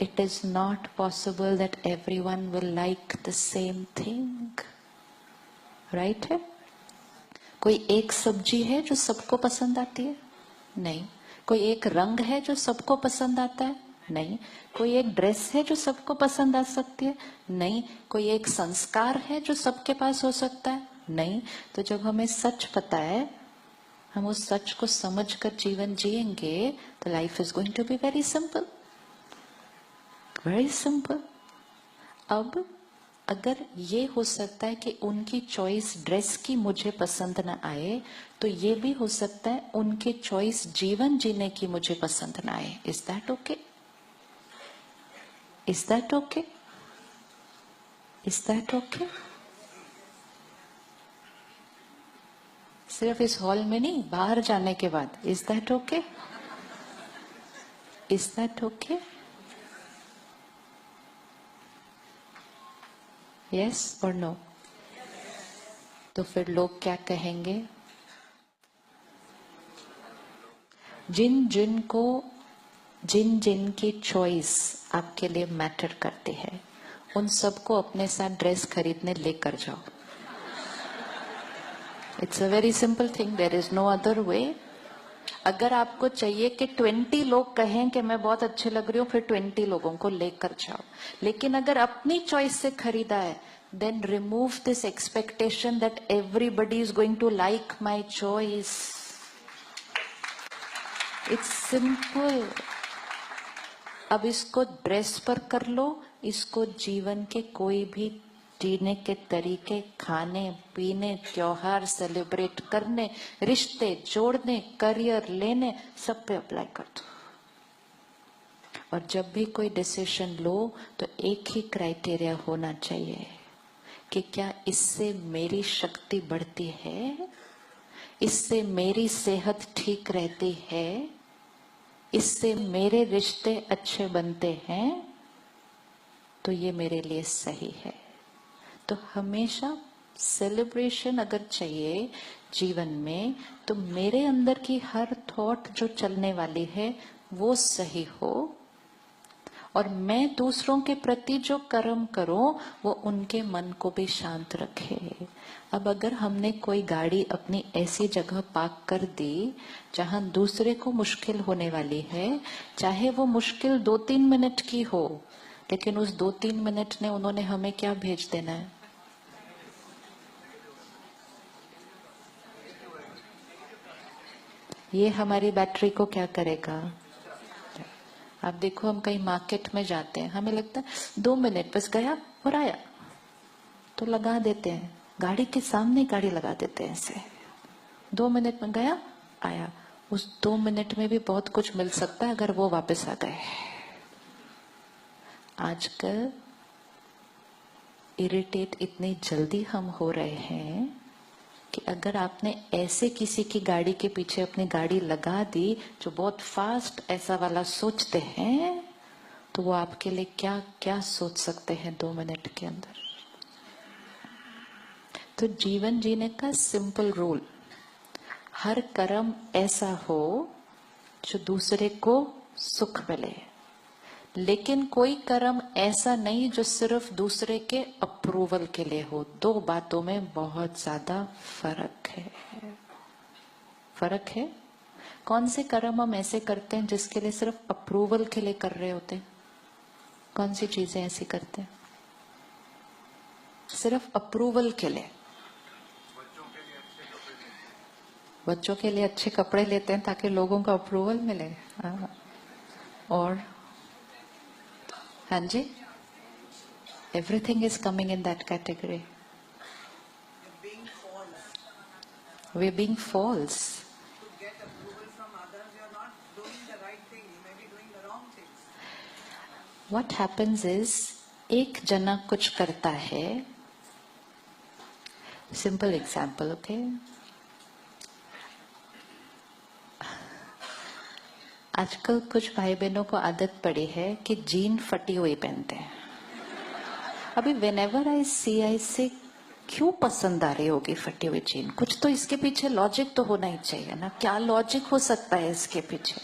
It is not possible that everyone will like the same thing. Right है? कोई एक सब्जी है जो सबको पसंद आती है? नहीं. कोई एक रंग है जो सबको पसंद आता है? नहीं. कोई एक ड्रेस है जो सबको पसंद आ सकती है? नहीं. कोई एक संस्कार है जो सबके पास हो सकता है? नहीं. तो जब हमें सच पता है, हम उस सच को समझकर जीवन जिएंगे, तो life is going to be very simple. Very simple. अब अगर ये हो सकता है कि उनकी चॉइस ड्रेस की मुझे पसंद ना आए, तो ये भी हो सकता है उनके चॉइस जीवन जीने की मुझे पसंद ना आए. Is that okay? Is that okay? Is that okay? सिर्फ इस हॉल में नहीं, बाहर जाने के बाद. Is that okay? Is that okay? Yes और नो? तो फिर लोग क्या कहेंगे? जिन जिन की चॉइस आपके लिए मैटर करती है, उन सबको अपने साथ ड्रेस खरीदने लेकर जाओ. It's a very simple thing. There is no other way. अगर आपको चाहिए कि 20 लोग कहें कि मैं बहुत अच्छे लग रही हूं, फिर 20 लोगों को लेकर जाओ. लेकिन अगर अपनी चॉइस से खरीदा है, then remove this expectation that everybody is going to like my choice. It's simple. अब इसको ड्रेस पर कर लो, इसको जीवन के कोई भी जीने के तरीके, खाने पीने, त्योहार सेलिब्रेट करने, रिश्ते जोड़ने, करियर लेने, सब पे अप्लाई कर दो. और जब भी कोई डिसीजन लो, तो एक ही क्राइटेरिया होना चाहिए कि क्या इससे मेरी शक्ति बढ़ती है, इससे मेरी सेहत ठीक रहती है, इससे मेरे रिश्ते अच्छे बनते हैं, तो ये मेरे लिए सही है. तो हमेशा सेलिब्रेशन अगर चाहिए जीवन में, तो मेरे अंदर की हर थॉट जो चलने वाली है वो सही हो, और मैं दूसरों के प्रति जो कर्म करूं वो उनके मन को भी शांत रखे. अब अगर हमने कोई गाड़ी अपनी ऐसी जगह पार्क कर दी जहां दूसरे को मुश्किल होने वाली है, चाहे वो मुश्किल 2-3 मिनट की हो, लेकिन उस 2-3 मिनट ने उन्होंने हमें क्या भेज देना है? ये हमारी बैटरी को क्या करेगा? आप देखो, हम कहीं मार्केट में जाते हैं, हमें लगता है 2 मिनट बस गया और आया, तो लगा देते हैं, गाड़ी के सामने गाड़ी लगा देते हैं ऐसे. 2 मिनट में गया आया. उस 2 मिनट में भी बहुत कुछ मिल सकता है अगर वो वापस आ गए. आजकल इरिटेट इतनी जल्दी हम हो रहे हैं कि अगर आपने ऐसे किसी की गाड़ी के पीछे अपनी गाड़ी लगा दी जो बहुत फास्ट ऐसा वाला सोचते हैं, तो वो आपके लिए क्या क्या सोच सकते हैं 2 मिनट के अंदर. तो जीवन जीने का सिंपल रूल, हर कर्म ऐसा हो जो दूसरे को सुख मिले, लेकिन कोई कर्म ऐसा नहीं जो सिर्फ दूसरे के अप्रूवल के लिए हो. 2 बातों में बहुत ज्यादा फर्क है. फर्क है. कौन से कर्म हम ऐसे करते हैं जिसके लिए सिर्फ अप्रूवल के लिए कर रहे होते हैं? कौन सी चीजें ऐसी करते हैं सिर्फ अप्रूवल के लिए? बच्चों के लिए अच्छे कपड़े लेते हैं ताकि लोगों का अप्रूवल मिले. और हाँ जी, everything is coming in that category. We're being false. To get approval from others, you're not doing the right thing. You may be doing the wrong things. What happens is, एक जना कुछ करता है. Simple example, okay? आजकल कुछ भाई बहनों को आदत पड़ी है कि जीन फटी हुई पहनते हैं. अभी whenever I see, I say, क्यों पसंद आ रही होगी फटी हुई जीन? कुछ तो इसके पीछे लॉजिक तो होना ही चाहिए ना. क्या लॉजिक हो सकता है इसके पीछे?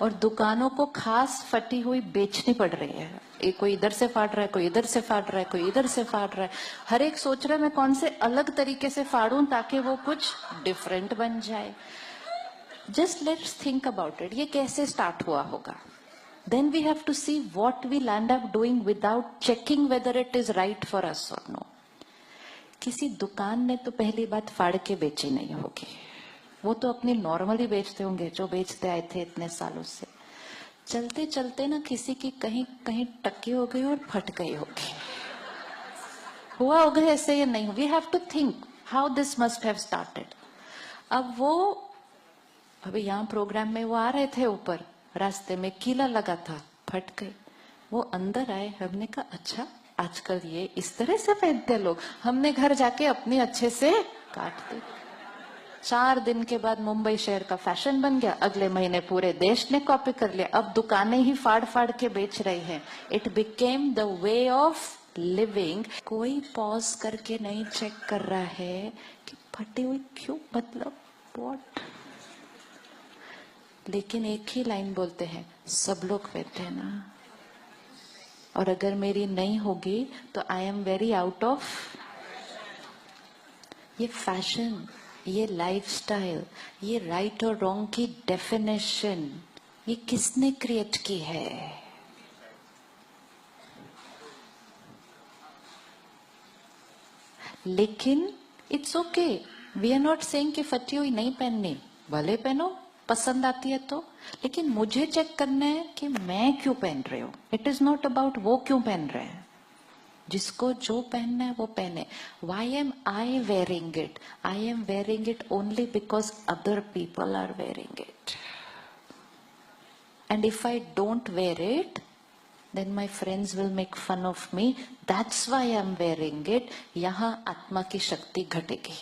और दुकानों को खास फटी हुई बेचनी पड़ रही है। एक कोई इधर से फाड़ रहा है, कोई इधर से फाड़ रहा है, कोई इधर से फाड़ रहा है। हर एक सोच रहा है मैं कौन से अलग तरीके से फाड़ूं ताकि वो कुछ डिफरेंट बन जाए। Just let's think about it, ये कैसे स्टार्ट हुआ होगा। Then we have to see what we'll end up doing without checking whether it is right for us or no. किसी दुकान ने तो पहली बात फाड़ के बेची नहीं होगी, वो तो अपनी नॉर्मली बेचते होंगे जो बेचते आए थे इतने सालों से। चलते चलते ना किसी की कहीं कहीं टक्की हो गई और फट गई होगी, हुआ होगा ऐसे या नहीं। We have to think how this must have started. अब वो अभी यहाँ प्रोग्राम में वो आ रहे थे ऊपर, रास्ते में कीला लगा था, फट गई। वो अंदर आए, हमने कहा अच्छा आजकल ये इस तरह से पहनते लोग। हमने घर जाके अपनी अच्छे से काट दी। 4 दिन के बाद मुंबई शहर का फैशन बन गया, अगले महीने पूरे देश ने कॉपी कर लिया। अब दुकानें ही फाड़ फाड़ के बेच रही हैं। It became the way of living. कोई पॉज करके नहीं चेक कर रहा है कि फटी हुई क्यों, मतलब व्हाट। लेकिन एक ही लाइन बोलते हैं, सब लोग पहनते हैं ना, और अगर मेरी नहीं होगी तो I am very out of. ये फैशन, ये लाइफस्टाइल, ये राइट और रॉन्ग की डेफिनेशन, ये किसने क्रिएट की है। लेकिन it's okay, we are not saying कि फटी हुई नहीं पहननी, भले पहनो, पसंद आती है तो। लेकिन मुझे चेक करना है कि मैं क्यों पहन रही हूं। इट इज नॉट अबाउट वो क्यों पहन रहे हैं। जिसको जो पहनना है वो पहने। Why am I wearing it? I am wearing it only because other people are wearing it, and if I don't wear it then my friends will make fun of me. That's why I'm wearing it. यहाँ आत्मा की शक्ति घटेगी।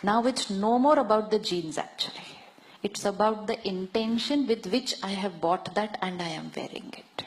Now it's no more about the genes actually. It's about the intention with which I have bought that and I am wearing it.